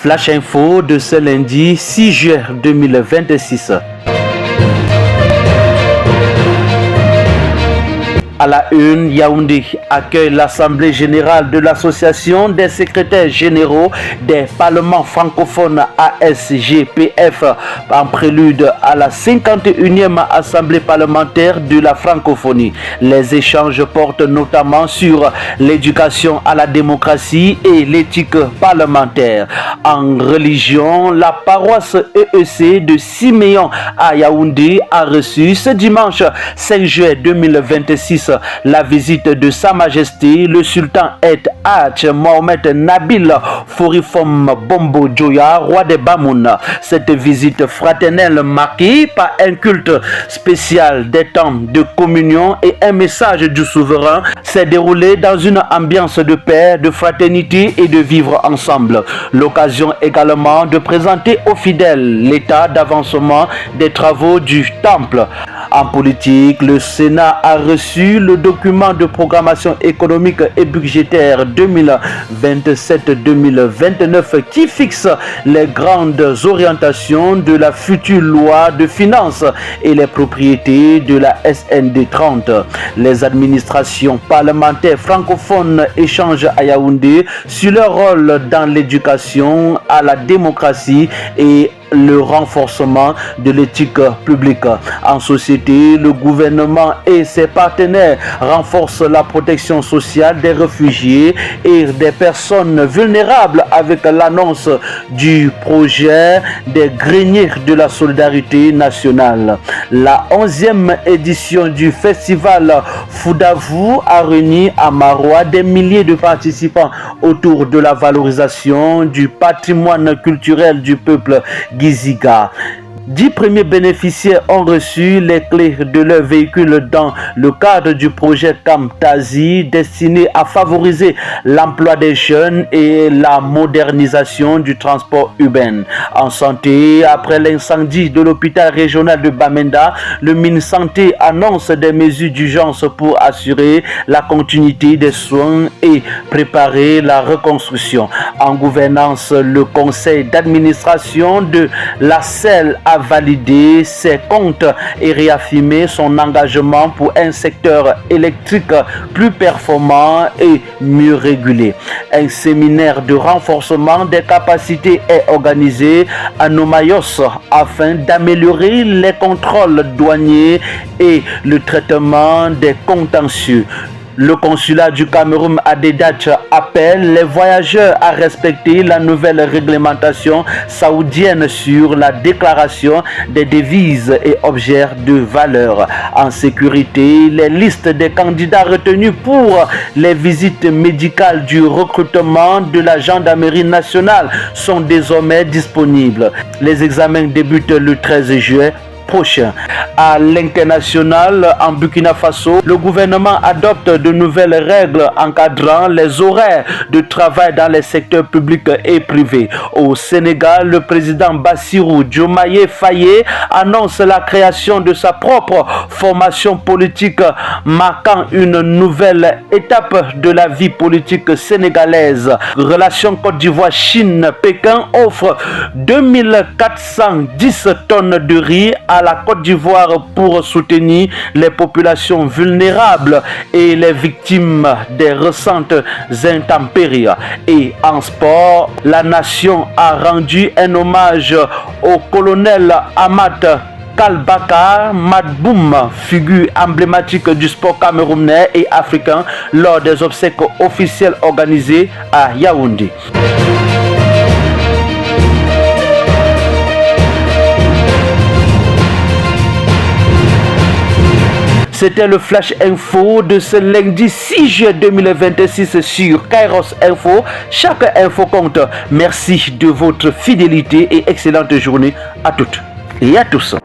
Flash Info de ce lundi 6 juin 2026. À la une, Yaoundé accueille l'Assemblée générale de l'Association des secrétaires généraux des parlements francophones ASGPF en prélude à la 51e Assemblée parlementaire de la francophonie. Les échanges portent notamment sur l'éducation à la démocratie et l'éthique parlementaire. En religion, la paroisse EEC de Siméon à Yaoundé a reçu ce dimanche 5 juin 2026 la visite de Sa Majesté le Sultan Et Haj Mohamed Nabil Forifom Bombo Joya, roi des Bamoun. Cette visite fraternelle marquée par un culte spécial des temps de communion et un message du souverain s'est déroulée dans une ambiance de paix, de fraternité et de vivre ensemble. L'occasion également de présenter aux fidèles l'état d'avancement des travaux du temple. En politique, le Sénat a reçu le document de programmation économique et budgétaire 2027-2029 qui fixe les grandes orientations de la future loi de finances et les propriétés de la SND 30. Les administrations parlementaires francophones échangent à Yaoundé sur leur rôle dans l'éducation à la démocratie et le renforcement de l'éthique publique. En société, le gouvernement et ses partenaires renforcent la protection sociale des réfugiés et des personnes vulnérables avec l'annonce du projet des greniers de la solidarité nationale. La 11e édition du festival Foudavou a réuni à Maroua des milliers de participants autour de la valorisation du patrimoine culturel du peuple Giziga. 10 premiers bénéficiaires ont reçu les clés de leur véhicule dans le cadre du projet Kamtazi destiné à favoriser l'emploi des jeunes et la modernisation du transport urbain. En santé, après l'incendie de l'hôpital régional de Bamenda, le ministre Santé annonce des mesures d'urgence pour assurer la continuité des soins et préparer la reconstruction. En gouvernance, le conseil d'administration de la CEL a validé ses comptes et réaffirmé son engagement pour un secteur électrique plus performant et mieux régulé. Un séminaire de renforcement des capacités est organisé à Nomayos afin d'améliorer les contrôles douaniers et le traitement des contentieux. Le consulat du Cameroun à Dédach appelle les voyageurs à respecter la nouvelle réglementation saoudienne sur la déclaration des devises et objets de valeur. En sécurité, les listes des candidats retenus pour les visites médicales du recrutement de la gendarmerie nationale sont désormais disponibles. Les examens débutent le 13 juillet prochain. À l'international, en Burkina Faso, le gouvernement adopte de nouvelles règles encadrant les horaires de travail dans les secteurs publics et privés. Au Sénégal, le président Bassirou Diomaye Faye annonce la création de sa propre formation politique, marquant une nouvelle étape de la vie politique sénégalaise. Relations Côte d'Ivoire-Chine, Pékin offre 2410 tonnes de riz à la Côte d'Ivoire pour soutenir les populations vulnérables et les victimes des récentes intempéries. Et en sport, la nation a rendu un hommage au colonel Ahmad Kalbaka Madboum, figure emblématique du sport camerounais et africain, lors des obsèques officielles organisées à Yaoundé. C'était le Flash Info de ce lundi 6 juin 2026 sur Kairos Info. Chaque info compte. Merci de votre fidélité et excellente journée à toutes et à tous.